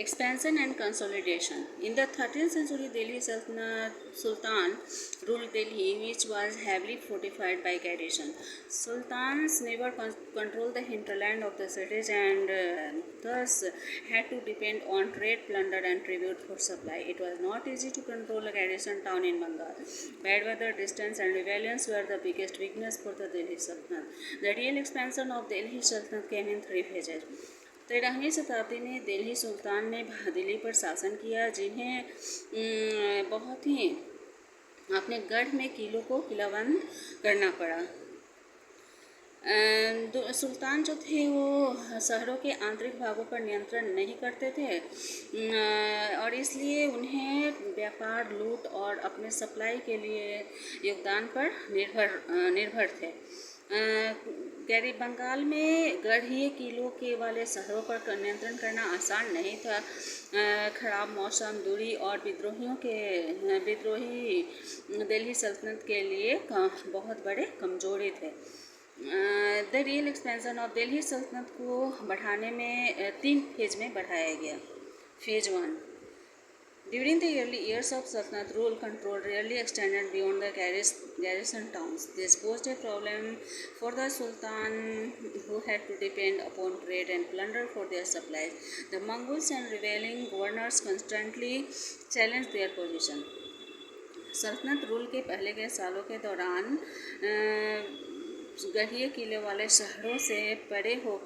Expansion and consolidation. In the 13th century, Delhi Sultan ruled Delhi, which was heavily fortified by garrison. Sultans never controlled the hinterland of the cities and thus had to depend on trade, plunder, and tribute for supply. It was not easy to control a garrison town in Bengal. Bad weather, distance, and rebellions were the biggest weakness for the Delhi Sultanate. The real expansion of Delhi Sultanate came in three phases. 13वीं शताब्दी में दिल्ली सुल्तान ने दिल्ली पर शासन किया, जिन्हें बहुत ही अपने गढ़ में किलों को किलाबंद करना पड़ा। सुल्तान जो थे वो शहरों के आंतरिक भागों पर नियंत्रण नहीं करते थे और इसलिए उन्हें व्यापार, लूट और अपने सप्लाई के लिए योगदान पर निर्भर थे। गैरी बंगाल में गढ़ीय किलों के वाले शहरों पर नियंत्रण करना आसान नहीं था। खराब मौसम, दूरी और विद्रोही दिल्ली सल्तनत के लिए बहुत बड़े कमजोरी थे। The real expansion of Delhi सल्तनत को बढ़ाने में 3 फेज में बढ़ाया गया। Phase 1, during the early years of Sultanate rule, control rarely extended beyond the garrison towns. This posed a problem for the Sultan, who had to depend upon trade and plunder for their supplies. The Mongols and rebelling governors constantly challenged their position. सल्तनत rule के पहले के सालों के दौरान गढ़ीय किले वाले शहरों से परे हो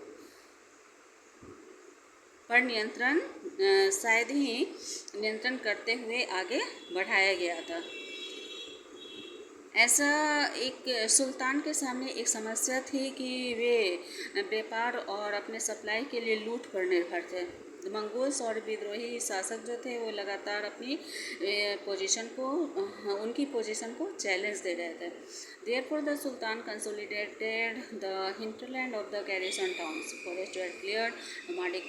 पर शायद ही नियंत्रण करते हुए आगे बढ़ाया गया था। ऐसा एक सुल्तान के सामने एक समस्या थी कि वे व्यापार और अपने सप्लाई के लिए लूट पर निर्भर थे। मंगोल्स और विद्रोही शासक जो थे वो लगातार अपनी उनकी पोजीशन को चैलेंज दे रहे थे। Therefore, the Sultan consolidated the hinterland of the garrison towns. Forests were cleared, nomadic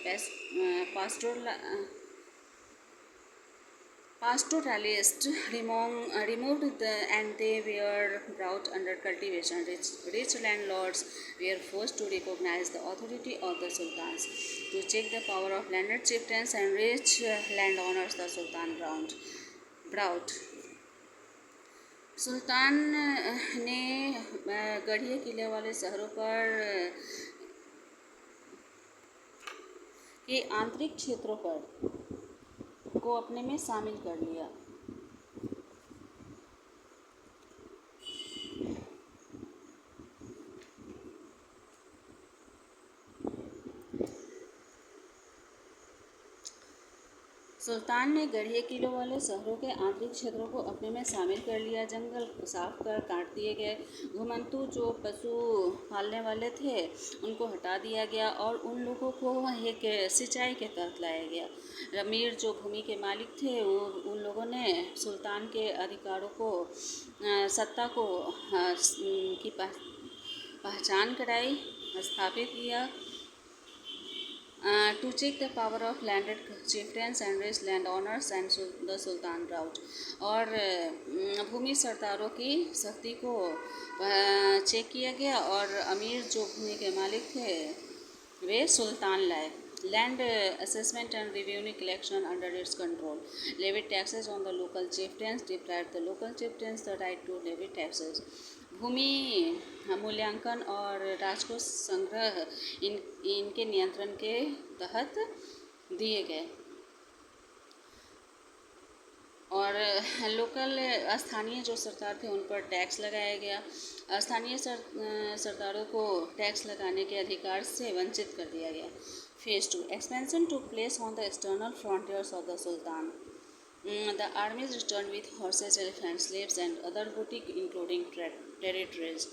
pastoralists removed and they were brought under cultivation. Rich landlords were forced to recognize the authority of the sultans. To check the power of landed chieftains and rich landowners, the Sultan brought. सुल्तान ने गढ़ीय किले वाले शहरों पर के आंतरिक क्षेत्रों पर को अपने में शामिल कर लिया। सुल्तान ने गढ़ीय किलों वाले शहरों के आंतरिक क्षेत्रों को अपने में शामिल कर लिया। जंगल साफ कर काट दिए गए। घुमंतू जो पशु पालने वाले थे उनको हटा दिया गया और उन लोगों को एक सिंचाई के तहत लाया गया। अमीर जो भूमि के मालिक थे उन लोगों ने सुल्तान के अधिकारों को सत्ता को की पहचान कराई, स्थापित किया। To check the power of landed chieftains and rich landowners and the Sultan brought. और भूमि सरदारों की शक्ति को चेक किया गया और अमीर जो भूमि के मालिक थे वे सुल्तान लाए। Land assessment and revenue collection under its control. Levied taxes on the local chieftains, deprived the local chieftains the right to levy taxes. भूमि मूल्यांकन और राजकोष संग्रह इनके नियंत्रण के तहत दिए गए और स्थानीय जो सरदार थे उन पर टैक्स लगाया गया। स्थानीय सरदारों को टैक्स लगाने के अधिकार से वंचित कर दिया गया। Phase 2, expansion took place on the external frontiers of the Sultan. The armies returned with horses, elephants, slaves and other booty, including territories.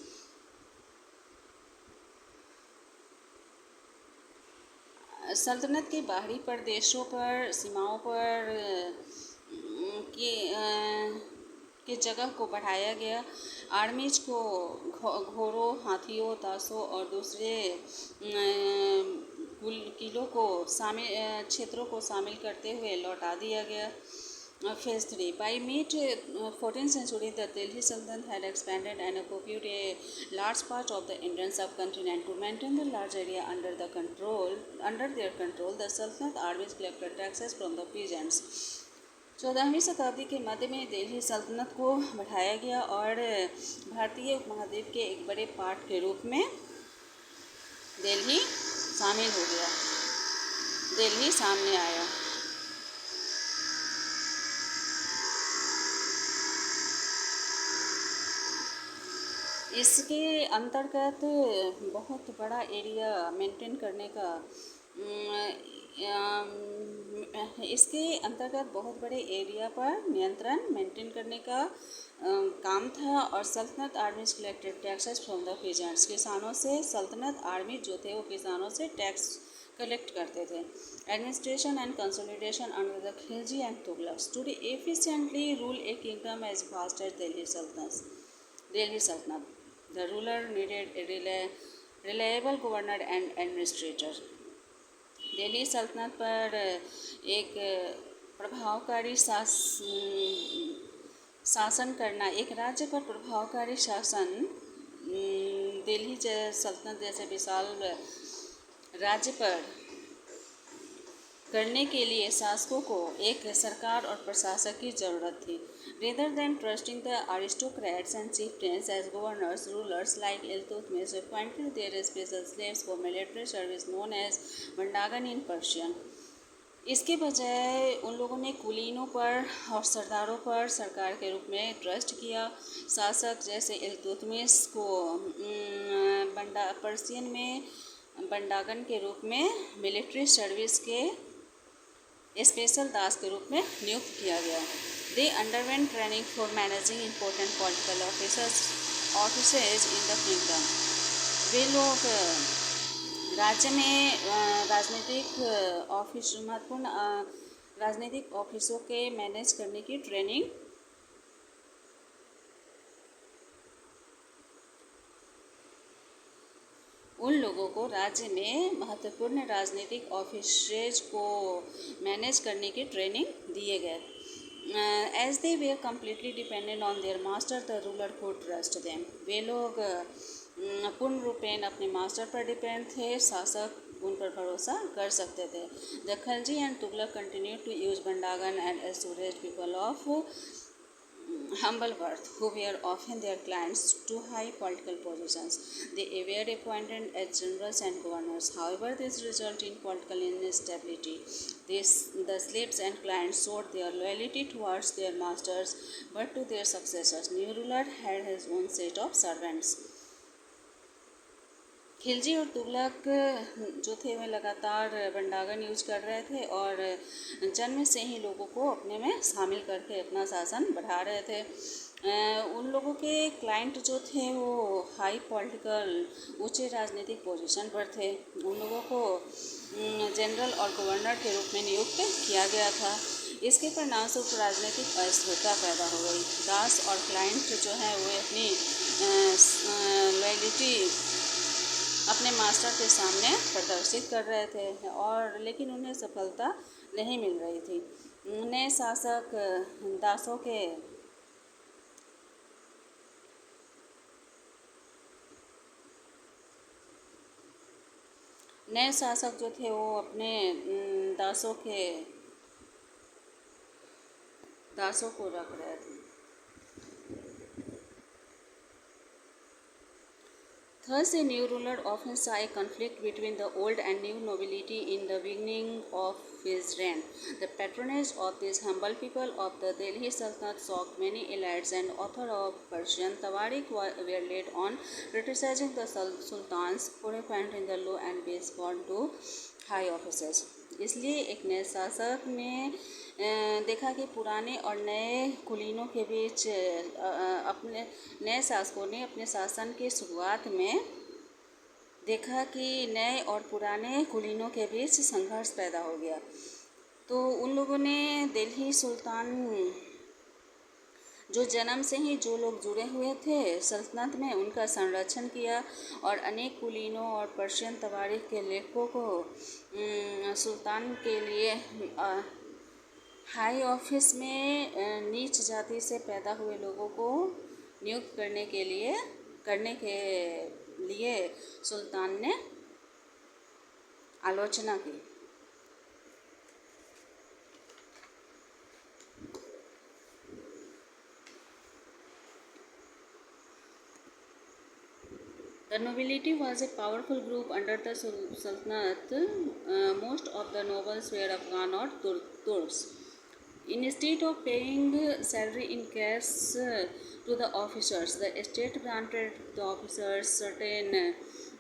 सल्तनत के बाहरी प्रदेशों पर, सीमाओं पर के जगह को बढ़ाया गया। आर्मीज को घोड़ों, हाथियों, दासों और दूसरे किलों को क्षेत्रों को शामिल करते हुए लौटा दिया गया। Phase 3. By mid 14th century, the Delhi Sultanate had expanded and occupied a large part of the Indian subcontinent. To maintain the large area under their control, the Sultanate armies collected taxes from the peasants. 14वीं शताब्दी के मध्य में दिल्ली सल्तनत को बढ़ाया गया और भारतीय उपमहाद्वीप के एक बड़े पार्ट के रूप में दिल्ली शामिल हो गया, दिल्ली सामने आया। इसके अंतर्गत बहुत बड़ा एरिया मेंटेन करने का इसके अंतर्गत बहुत बड़े एरिया पर नियंत्रण मेंटेन करने का काम था। और सल्तनत आर्मीज collected taxes from the peasants, किसानों से सल्तनत आर्मी जो थे वो किसानों से टैक्स कलेक्ट करते थे। Administration and consolidation under the Khilji and Tughlaqs to efficiently rule a kingdom as vast as Delhi Saltanat. The ruler needed a reliable governor and administrator. Delhi सल्तनत पर एक प्रभावकारी शासन करना, एक राज्य पर प्रभावकारी शासन दिल्ली सल्तनत जैसे विशाल राज्य पर करने के लिए शासकों को एक सरकार और प्रशासक की जरूरत थी। Rather than trusting the aristocrats and chieftains as governors, rulers like Iltutmish appointed their special slaves for military service known as Bandagan in Persian. इसके बजाय उन लोगों ने कुलीनों पर और सरदारों पर सरकार के रूप में ट्रस्ट किया। शासक जैसे इल्तुतमिश को पर्सियन में बंडागन के रूप में मिलिट्री सर्विस के स्पेशल दास के रूप में नियुक्त किया गया। They underwent training for managing important political offices in the kingdom. वे लोग राज्य में महत्वपूर्ण राजनीतिक ऑफिसों के मैनेज करने की ट्रेनिंग उन लोगों को राज्य में महत्वपूर्ण राजनीतिक ऑफिसेज को मैनेज करने की ट्रेनिंग दिए गए। As they were completely dependent on their master, the ruler could trust them. वे लोग पूर्ण रूपेण अपने मास्टर पर डिपेंड थे, शासक उन पर भरोसा कर सकते थे। The Khalji and Tughlaq continued to use Bandagan and encouraged people of humble birth, who were often their clients, to high political positions. They were appointed as generals and governors. However, this resulted in political instability. The slaves and clients showed their loyalty towards their masters, but to their successors. New ruler had his own set of servants. Khilji और तुगलक जो थे वे लगातार बंडागन use कर रहे थे और जन्म से ही लोगों को अपने में शामिल करके अपना शासन बढ़ा रहे थे। उन लोगों के क्लाइंट जो थे वो हाई पॉलिटिकल ऊंचे राजनीतिक पोजीशन पर थे। उन लोगों को जनरल और गवर्नर के रूप में नियुक्त किया गया था। इसके परिणामस्वरूप राजनीतिक अस्थिरता पैदा हो गई। दास और क्लाइंट जो हैं वो अपनी लॉयल्टी अपने मास्टर के सामने प्रदर्शित कर रहे थे और लेकिन उन्हें सफलता नहीं मिल रही थी। नए शासक जो थे वो अपने दासों को रख रहे थे। Thus, a new ruler often saw a conflict between the old and new nobility in the beginning of his reign. The patronage of these humble people of the Delhi Sultanate shocked many elites, and author of Persian Tawarik were laid on criticizing the sultans for appointing the low and base-born to high offices. इसलिए एक नए शासक ने देखा कि पुराने और नए कुलीनों के बीच अपने नए शासकों ने अपने शासन की शुरुआत में देखा कि नए और पुराने कुलीनों के बीच संघर्ष पैदा हो गया। तो उन लोगों ने दिल्ली सुल्तान जो जन्म से ही जो लोग जुड़े हुए थे सल्तनत में उनका संरक्षण किया और अनेक कुलीनों और पर्शियन तवारीख के लेखकों को सुल्तान के लिए हाई ऑफिस में नीच जाति से पैदा हुए लोगों को नियुक्त करने के लिए सुल्तान ने आलोचना की। The nobility was a powerful group under the Sultanate. Most of the nobles were Afghan or Turks. Instead of paying salary in cash to the officers, the state granted the officers certain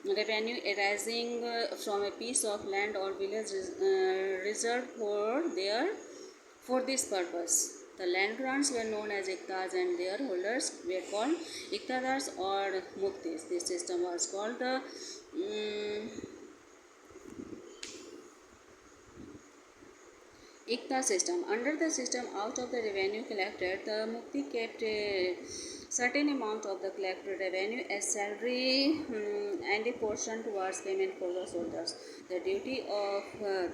revenue arising from a piece of land or village reserved for this purpose. The land grants were known as iktas and their holders were called iktadars or muktis. This system was called the Ikta system. Under the system, out of the revenue collected, the mukti kept a certain amount of the collected revenue as salary and a portion towards payment for the soldiers. The duty of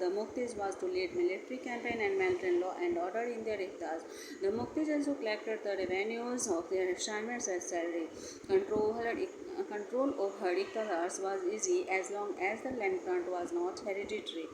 the muktis was to lead military campaign and maintain law and order in their iktas. The muktis also collected the revenues of their assignments as salary. Control over iktadars was easy as long as the land grant was not hereditary.